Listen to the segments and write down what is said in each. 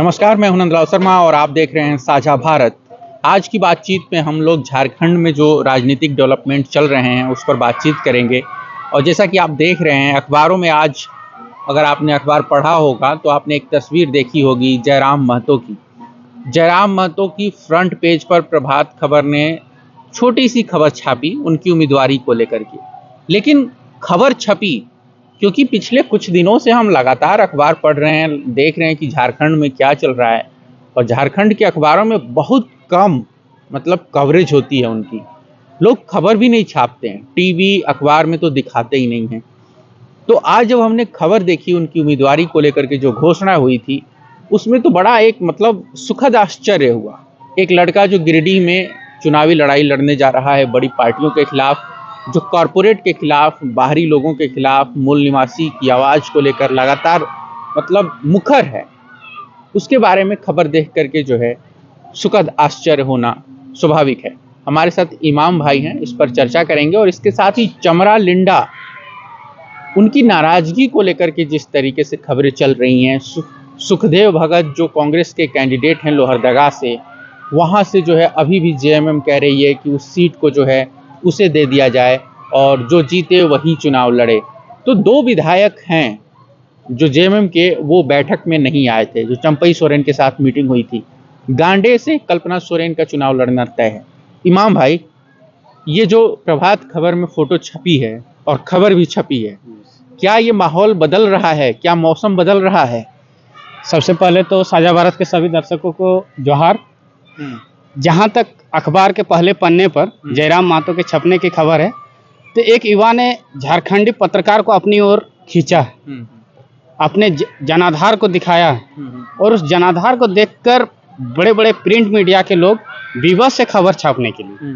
नमस्कार, मैं हूं नंदलाल शर्मा और आप देख रहे हैं साझा भारत। आज की बातचीत में हम लोग झारखंड में जो राजनीतिक डेवलपमेंट चल रहे हैं उस पर बातचीत करेंगे। और जैसा कि आप देख रहे हैं अखबारों में आज, अगर आपने अखबार पढ़ा होगा तो आपने एक तस्वीर देखी होगी जयराम महतो की। जयराम महतो की फ्रंट पेज पर प्रभात खबर ने छोटी सी खबर छापी उनकी उम्मीदवारी को लेकर के। लेकिन खबर छपी क्योंकि पिछले कुछ दिनों से हम लगातार अखबार पढ़ रहे हैं, देख रहे हैं कि झारखंड में क्या चल रहा है। और झारखंड के अखबारों में बहुत कम कवरेज होती है उनकी। लोग खबर भी नहीं छापते हैं, टीवी अखबार में तो दिखाते ही नहीं हैं। तो आज जब हमने खबर देखी उनकी उम्मीदवारी को लेकर के जो घोषणा हुई थी, उसमें तो बड़ा एक सुखद आश्चर्य हुआ। एक लड़का जो गिरिडीह में चुनावी लड़ाई लड़ने जा रहा है बड़ी पार्टियों के खिलाफ, जो कॉरपोरेट के खिलाफ, बाहरी लोगों के खिलाफ, मूल निवासी की आवाज़ को लेकर लगातार मुखर है, उसके बारे में खबर देख करके जो है सुखद आश्चर्य होना स्वाभाविक है। हमारे साथ इमाम भाई हैं, इस पर चर्चा करेंगे। और इसके साथ ही चमरा लिंडा, उनकी नाराज़गी को लेकर के जिस तरीके से खबरें चल रही हैं, सुखदेव भगत जो कांग्रेस के कैंडिडेट हैं लोहरदगा से, वहाँ से जो है अभी भी जेएमएम कह रही है कि उस सीट को जो है उसे दे दिया जाए और जो जीते वही चुनाव लड़े। तो दो विधायक हैं जो जेएमएम के, वो बैठक में नहीं आए थे, जो चंपई सोरेन के साथ मीटिंग हुई थी। गांडे से कल्पना सोरेन का चुनाव लड़ना तय है। इमाम भाई, ये जो प्रभात खबर में फोटो छपी है और खबर भी छपी है, क्या ये माहौल बदल रहा है? क्या मौसम बदल रहा है? सबसे पहले तो साझा भारत के सभी दर्शकों को जोहार। जहां तक अखबार के पहले पन्ने पर जयराम महतो के छपने की खबर है, तो एक युवा ने झारखंडी पत्रकार को अपनी ओर खींचा है, अपने जनाधार को दिखाया है। और उस जनाधार को देखकर बड़े बड़े प्रिंट मीडिया के लोग विवश से खबर छापने के लिए।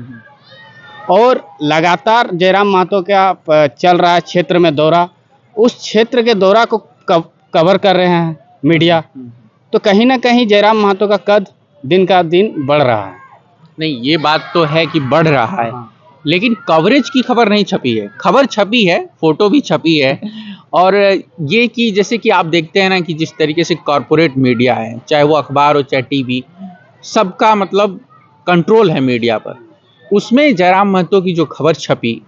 और लगातार जयराम महतो का चल रहा है क्षेत्र में दौरा, उस क्षेत्र के दौरा को कवर कर रहे हैं मीडिया। तो कहीं ना कहीं जयराम महतो का कद दिन का दिन बढ़ रहा है। नहीं, ये बात तो है कि बढ़ रहा है, लेकिन कवरेज की खबर नहीं छपी है। खबर छपी है, फोटो भी छपी है। और ये कि जैसे कि आप देखते हैं ना कि जिस तरीके से कॉरपोरेट मीडिया है, चाहे वो अखबार हो चाहे टीवी, सबका कंट्रोल है मीडिया पर। उसमें जयराम महतो की जो खबर छपी,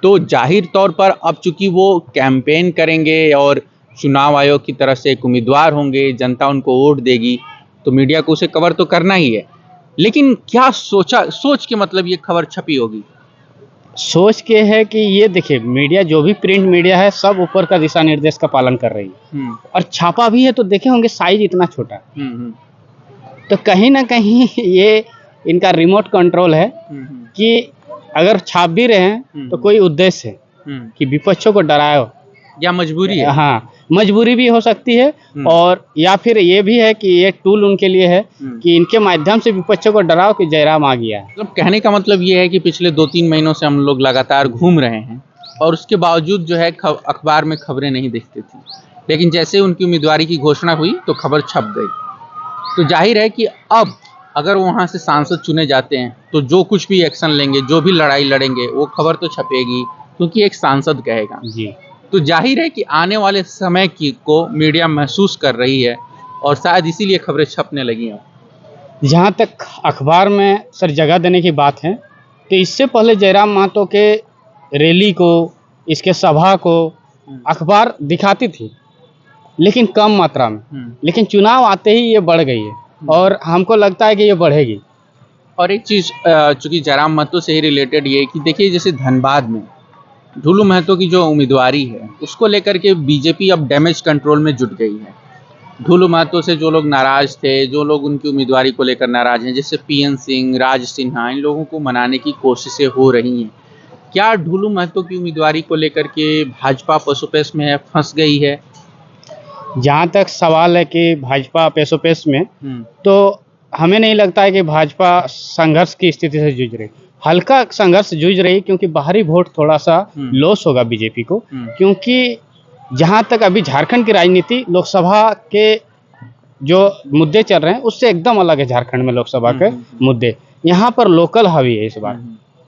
तो जाहिर तौर पर अब चूंकि वो कैंपेन करेंगे और चुनाव आयोग की तरफ से एक उम्मीदवार होंगे, जनता उनको वोट देगी, तो मीडिया को उसे कवर तो करना ही है। लेकिन क्या सोच के ये खबर छपी होगी? सोच के है कि ये देखिए, मीडिया जो भी प्रिंट मीडिया है सब ऊपर का दिशा निर्देश का पालन कर रही है। और छापा भी है तो देखे होंगे साइज इतना छोटा। तो कहीं ना कहीं ये इनका रिमोट कंट्रोल है कि अगर छाप भी रहे हैं तो कोई उद्देश्य है कि विपक्षों को डराओ, या मजबूरी है। हाँ, मजबूरी भी हो सकती है। और या फिर ये भी है कि ये टूल उनके लिए है कि इनके माध्यम से विपक्षों को डराओ कि जयराम आ गया है। कहने का ये है कि पिछले 2-3 महीनों से हम लोग लगातार घूम रहे हैं और उसके बावजूद जो है अखबार में खबरें नहीं दिखती थी, लेकिन जैसे उनकी उम्मीदवारी की घोषणा हुई तो खबर छप गई। तो जाहिर है कि अब अगर वहाँ से सांसद चुने जाते हैं तो जो कुछ भी एक्शन लेंगे, जो भी लड़ाई लड़ेंगे, वो खबर तो छपेगी, क्योंकि एक सांसद कहेगा जी। तो जाहिर है कि आने वाले समय को मीडिया महसूस कर रही है और शायद इसीलिए खबरें छपने लगी हैं। जहाँ तक अखबार में सर जगह देने की बात है, तो इससे पहले जयराम महतो के रैली को, इसके सभा को अखबार दिखाती थी, लेकिन कम मात्रा में। लेकिन चुनाव आते ही ये बढ़ गई है और हमको लगता है कि ये बढ़ेगी। और एक चीज़ चूँकि जयराम महतो से ही रिलेटेड ये कि देखिए, जैसे धनबाद में ढुलू महतो की जो उम्मीदवारी है उसको लेकर के बीजेपी अब डैमेज कंट्रोल में जुट गई है। ढुलू महतो से जो लोग नाराज थे, जो लोग उनकी उम्मीदवारी को लेकर नाराज हैं, जैसे पीएन सिंह, राज सिन्हा, इन लोगों को मनाने की कोशिशें हो रही हैं। क्या ढुलू महतो की उम्मीदवारी को लेकर के भाजपा पसोपेश में फंस गई है? जहाँ तक सवाल है कि भाजपा पेशोपेश में, तो हमें नहीं लगता है कि भाजपा संघर्ष की स्थिति से जूझ रही। हल्का संघर्ष जूझ रही, क्योंकि बाहरी वोट थोड़ा सा लॉस होगा बीजेपी को। क्योंकि जहां तक अभी झारखंड की राजनीति, लोकसभा के जो मुद्दे चल रहे हैं उससे एकदम अलग है। झारखंड में लोकसभा के मुद्दे, यहाँ पर लोकल हावी है इस बार।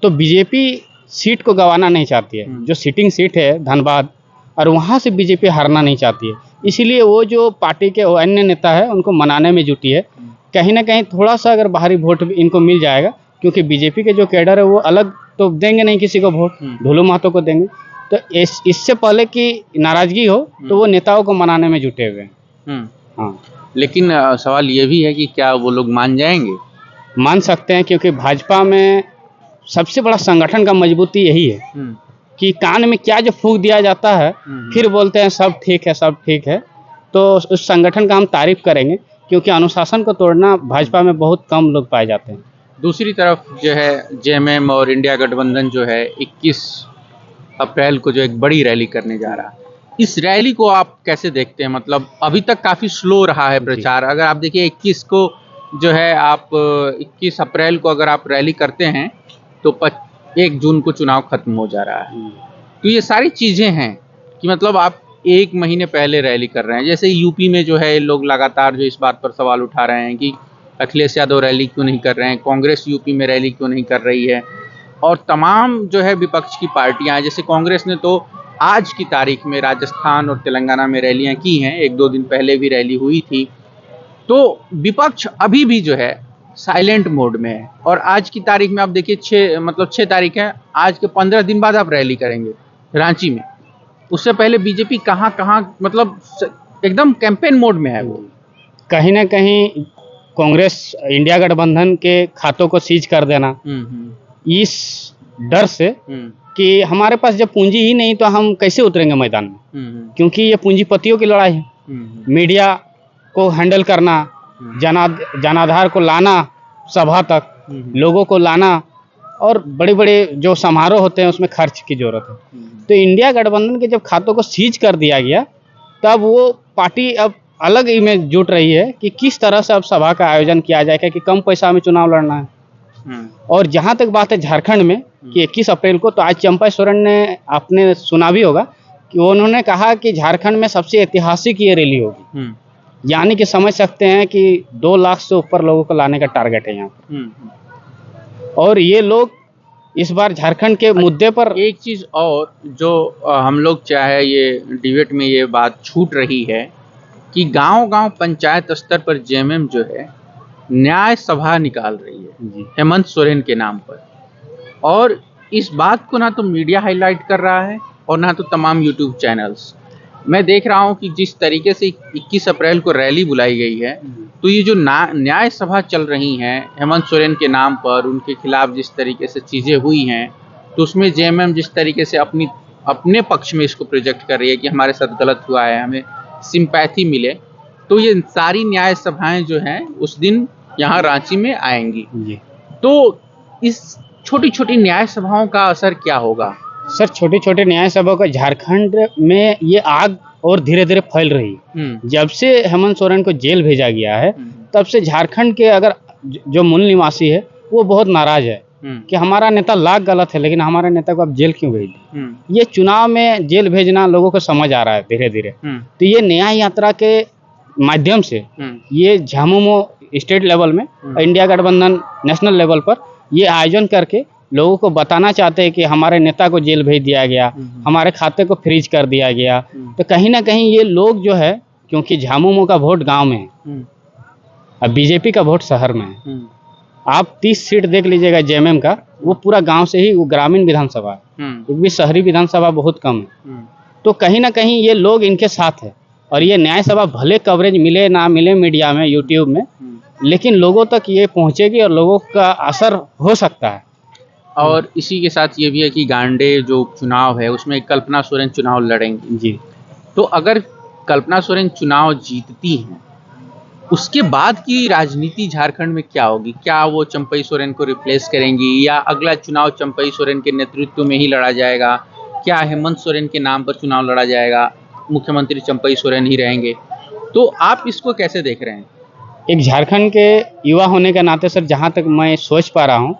तो बीजेपी सीट को गंवाना नहीं चाहती है। जो सिटिंग सीट है धनबाद, और वहाँ से बीजेपी हारना नहीं चाहती है। इसीलिए वो जो पार्टी के अन्य नेता है उनको मनाने में जुटी है। कहीं ना कहीं थोड़ा सा अगर बाहरी वोट भी इनको मिल जाएगा, क्योंकि बीजेपी के जो कैडर है वो अलग तो देंगे नहीं किसी को वोट, ढोलू महतो को देंगे। तो इससे पहले कि नाराजगी हो तो वो नेताओं को मनाने में जुटे हुए हैं। हाँ, लेकिन सवाल ये भी है कि क्या वो लोग मान जाएंगे? मान सकते हैं, क्योंकि भाजपा में सबसे बड़ा संगठन का मजबूती यही है कि कान में क्या जो फूंक दिया जाता है फिर बोलते हैं सब ठीक है, सब ठीक है। तो उस संगठन का हम तारीफ करेंगे, क्योंकि अनुशासन को तोड़ना भाजपा में बहुत कम लोग पाए जाते हैं। दूसरी तरफ जो है जेएमएम और इंडिया गठबंधन जो है 21 अप्रैल को जो एक बड़ी रैली करने जा रहा है, इस रैली को आप कैसे देखते हैं? मतलब अभी तक काफ़ी स्लो रहा है प्रचार। अगर आप देखिए 21 को जो है आप 21 अप्रैल को अगर आप रैली करते हैं तो 1 जून को चुनाव खत्म हो जा रहा है। तो ये सारी चीज़ें हैं कि मतलब आप 1 महीने पहले रैली कर रहे हैं। जैसे यूपी में जो है लोग लगातार जो इस बात पर सवाल उठा रहे हैं कि अखिलेश यादव रैली क्यों नहीं कर रहे हैं, कांग्रेस यूपी में रैली क्यों नहीं कर रही है, और तमाम जो है विपक्ष की पार्टियां हैं। जैसे कांग्रेस ने तो आज की तारीख में राजस्थान और तेलंगाना में रैलियां की हैं, 1-2 दिन पहले भी रैली हुई थी। तो विपक्ष अभी भी जो है साइलेंट मोड में है। और आज की तारीख में आप देखिए 6 तारीख है, आज के 15 दिन बाद आप रैली करेंगे रांची में। उससे पहले बीजेपी कहाँ मतलब एकदम कैंपेन मोड में है वो। कहीं ना कहीं कांग्रेस इंडिया गठबंधन के खातों को सीज कर देना, इस डर से कि हमारे पास जब पूंजी ही नहीं तो हम कैसे उतरेंगे मैदान में, क्योंकि ये पूंजीपतियों की लड़ाई है। मीडिया को हैंडल करना, जनाधार को लाना, सभा तक लोगों को लाना, और बड़े बड़े जो समारोह होते हैं उसमें खर्च की जरूरत है। तो इंडिया गठबंधन के जब खातों को सीज कर दिया गया, तब वो पार्टी अब अलग ही में जुट रही है कि किस तरह से अब सभा का आयोजन किया जाए, कि कम पैसा में चुनाव लड़ना है। और जहां तक बात है झारखंड में कि 21 अप्रैल को, तो आज चंपा सोरेन ने, आपने सुना भी होगा कि उन्होंने कहा कि झारखंड में सबसे ऐतिहासिक ये रैली होगी। यानी कि समझ सकते हैं कि 2 लाख से ऊपर लोगों को लाने का टारगेट है यहाँ पर। और ये लोग इस बार झारखंड के मुद्दे पर एक चीज़ और जो हम लोग चाहे ये डिबेट में ये बात छूट रही है कि गांव-गांव पंचायत स्तर पर जेएमएम जो है न्याय सभा निकाल रही है हेमंत सोरेन के नाम पर। और इस बात को ना तो मीडिया हाईलाइट कर रहा है और ना तो तमाम यूट्यूब चैनल्स। मैं देख रहा हूँ कि जिस तरीके से 21 अप्रैल को रैली बुलाई गई है, तो ये जो न्याय सभा चल रही हैं हेमंत सोरेन के नाम पर, उनके खिलाफ जिस तरीके से चीज़ें हुई हैं, तो उसमें जेएमएम जिस तरीके से अपने पक्ष में इसको प्रोजेक्ट कर रही है कि हमारे साथ गलत हुआ है, हमें सिंपैथी मिले, तो ये सारी न्याय सभाएं जो हैं उस दिन यहाँ रांची में आएंगी। तो इस छोटी छोटी न्याय सभाओं का असर क्या होगा? सर, छोटी छोटी न्याय सभाओं का झारखंड में ये आग और धीरे धीरे फैल रही है। जब से हेमंत सोरेन को जेल भेजा गया है, तब से झारखंड के अगर जो मूल निवासी है वो बहुत नाराज है कि हमारा नेता लाख गलत है, लेकिन हमारे नेता को अब जेल क्यों भेज दी। ये चुनाव में जेल भेजना लोगों को समझ आ रहा है धीरे धीरे। तो ये न्याय यात्रा के माध्यम से ये झामुमो स्टेट लेवल में, इंडिया गठबंधन नेशनल लेवल पर ये आयोजन करके लोगों को बताना चाहते हैं कि हमारे नेता को जेल भेज दिया गया, हमारे खाते को फ्रीज कर दिया गया। तो कहीं ना कहीं ये लोग जो है, क्योंकि झामुमो का वोट गांव में है और बीजेपी का वोट शहर में है। आप 30 सीट देख लीजिएगा जेएमएम का, वो पूरा गांव से ही, वो ग्रामीण विधानसभा है, क्योंकि शहरी विधानसभा बहुत कम है। तो कहीं ना कहीं ये लोग इनके साथ है। और ये न्याय सभा भले कवरेज मिले ना मिले मीडिया में, यूट्यूब में, लेकिन लोगों तक ये पहुंचेगी और लोगों का असर हो सकता है। और इसी के साथ ये भी है कि गांडे जो चुनाव है उसमें कल्पना सोरेन चुनाव लड़ेंगी जी। तो अगर कल्पना सोरेन चुनाव जीतती हैं, उसके बाद की राजनीति झारखंड में क्या होगी? क्या वो चंपई सोरेन को रिप्लेस करेंगी या अगला चुनाव चंपई सोरेन के नेतृत्व में ही लड़ा जाएगा? क्या हेमंत सोरेन के नाम पर चुनाव लड़ा जाएगा, मुख्यमंत्री चंपई सोरेन ही रहेंगे? तो आप इसको कैसे देख रहे हैं? एक झारखंड के युवा होने के नाते सर, जहाँ तक मैं सोच पा रहा हूँ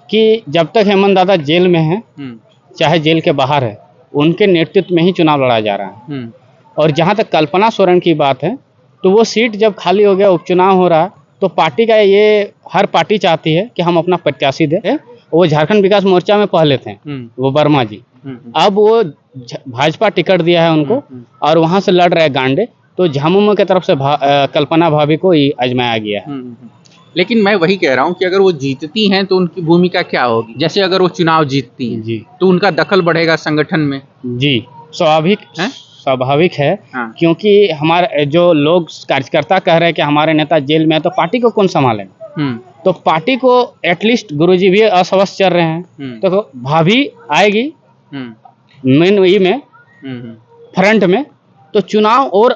कि जब तक हेमंत दादा जेल में हैं, चाहे जेल के बाहर है, उनके नेतृत्व में ही चुनाव लड़ा जा रहा है। और जहाँ तक कल्पना सोरेन की बात है, तो वो सीट जब खाली हो गया, उपचुनाव हो रहा है, तो पार्टी का ये हर पार्टी चाहती है कि हम अपना प्रत्याशी दें वो झारखंड विकास मोर्चा में पहले थे, वो वर्मा जी। अब वो भाजपा टिकट दिया है उनको और वहां से लड़ रहे गांडे, तो झामुमो की तरफ से कल्पना भाभी को ही आजमाया गया है। लेकिन मैं वही कह रहा हूँ कि अगर वो जीतती हैं तो उनकी भूमिका क्या होगी? जैसे अगर वो चुनाव जीतती है जी, तो उनका दखल बढ़ेगा संगठन में। जी स्वाभाविक है। हाँ। क्योंकि हमारे जो लोग कार्यकर्ता कह रहे हैं कि हमारे नेता जेल में है, तो पार्टी को कौन संभालेगा? तो पार्टी को एटलीस्ट गुरुजी भी अस्वस्थ चल रहे हैं, तो भाभी आएगी मेन वही में फ्रंट में, तो चुनाव और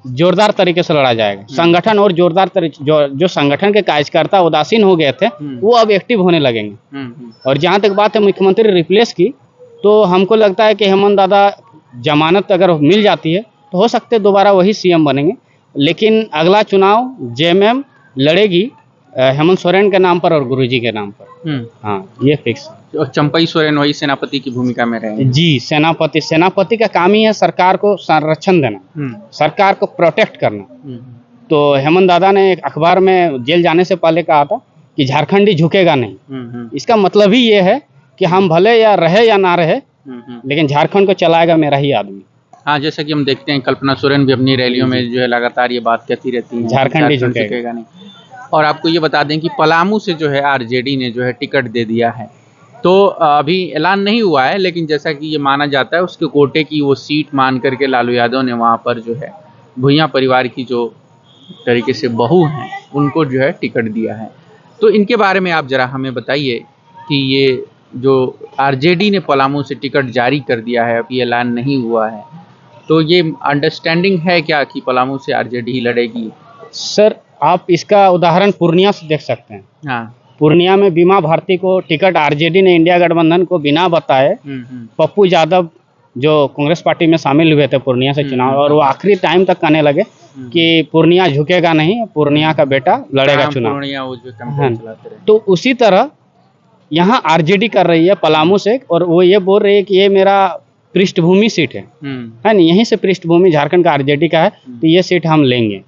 जोरदार तरीके से लड़ा जाएगा। संगठन और जोरदार तरीके, जो संगठन के कार्यकर्ता उदासीन हो गए थे वो अब एक्टिव होने लगेंगे। और जहाँ तक बात है मुख्यमंत्री रिप्लेस की, तो हमको लगता है कि हेमंत दादा जमानत अगर मिल जाती है तो हो सकते दोबारा वही सीएम बनेंगे। लेकिन अगला चुनाव जेएमएम लड़ेगी हेमंत सोरेन के नाम पर और गुरुजी के नाम पर। हाँ, ये फिक्स। और चंपई सोरेन वही सेनापति की भूमिका में रहे जी। सेनापति का काम ही है सरकार को संरक्षण देना, सरकार को प्रोटेक्ट करना। तो हेमंत दादा ने एक अखबार में जेल जाने से पहले कहा था कि झारखंडी झुकेगा नहीं। इसका मतलब ही ये है कि हम भले या रहे या ना रहे, लेकिन झारखंड को चलाएगा मेरा ही आदमी। हाँ, जैसा कि हम देखते हैं कल्पना सोरेन भी अपनी रैलियों में जो है लगातार ये बात कहती रहती है, झारखंडी झुकेगा नहीं। और आपको ये बता दें कि पलामू से जो है आरजेडी ने जो है टिकट दे दिया है। तो अभी ऐलान नहीं हुआ है, लेकिन जैसा कि ये माना जाता है उसके कोटे की वो सीट मान करके लालू यादव ने वहाँ पर जो है भुइयां परिवार की जो तरीके से बहू हैं उनको जो है टिकट दिया है। तो इनके बारे में आप ज़रा हमें बताइए कि ये जो आरजेडी ने पलामू से टिकट जारी कर दिया है, अभी ऐलान नहीं हुआ है, तो ये अंडरस्टैंडिंग है क्या कि पलामू से आरजेडी लड़ेगी? सर, आप इसका उदाहरण पूर्णिया से देख सकते हैं। हाँ। पूर्णिया में बीमा भारती को टिकट आरजेडी ने इंडिया गठबंधन को बिना बताए पप्पू यादव जो कांग्रेस पार्टी में शामिल हुए थे पूर्णिया से चुनाव, और वो आखिरी टाइम तक कहने लगे कि पूर्णिया झुकेगा नहीं, पूर्णिया का बेटा लड़ेगा चुनाव। तो उसी तरह यहाँ आरजेडी कर रही है पलामू से, और वो ये बोल रही है कि ये मेरा पृष्ठभूमि सीट है नहीं, यहीं से पृष्ठभूमि झारखंड का आरजेडी का है, तो ये सीट हम लेंगे।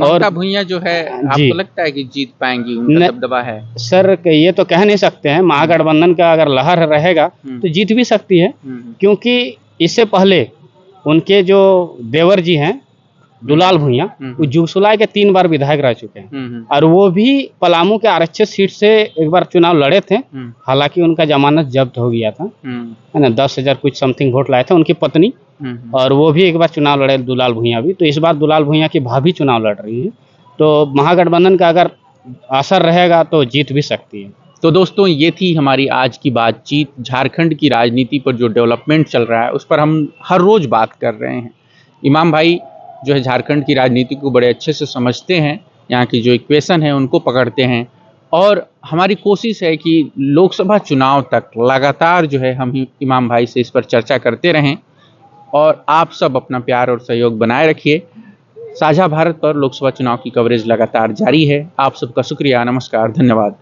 और भुइयां जो है आपको लगता है कि जीत पाएंगी? उनका दबदबा है सर, ये तो कह नहीं सकते हैं। महागठबंधन का अगर लहर रहेगा तो जीत भी सकती है, क्योंकि इससे पहले उनके जो देवर जी हैं दुलाल भुइयां, वो जुगसुलाई के 3 बार विधायक रह चुके हैं, और वो भी पलामू के आरक्षित सीट से एक बार चुनाव लड़े थे। हालांकि उनका जमानत जब्त हो गया था, है ना, 10,000 कुछ समथिंग वोट लाए थे उनकी पत्नी, और वो भी एक बार चुनाव लड़े दुलाल भुइयां भी। तो इस बार दुलाल भुइयां की भाभी चुनाव लड़ रही है, तो महागठबंधन का अगर असर रहेगा तो जीत भी सकती है। तो दोस्तों, ये थी हमारी आज की बातचीत। झारखंड की राजनीति पर जो डेवलपमेंट चल रहा है उस पर हम हर रोज बात कर रहे हैं। इमाम भाई जो है झारखंड की राजनीति को बड़े अच्छे से समझते हैं, यहाँ की जो इक्वेशन है उनको पकड़ते हैं, और हमारी कोशिश है कि लोकसभा चुनाव तक लगातार जो है हम इमाम भाई से इस पर चर्चा करते रहें। और आप सब अपना प्यार और सहयोग बनाए रखिए। साझा भारत पर लोकसभा चुनाव की कवरेज लगातार जारी है। आप सबका शुक्रिया, नमस्कार, धन्यवाद।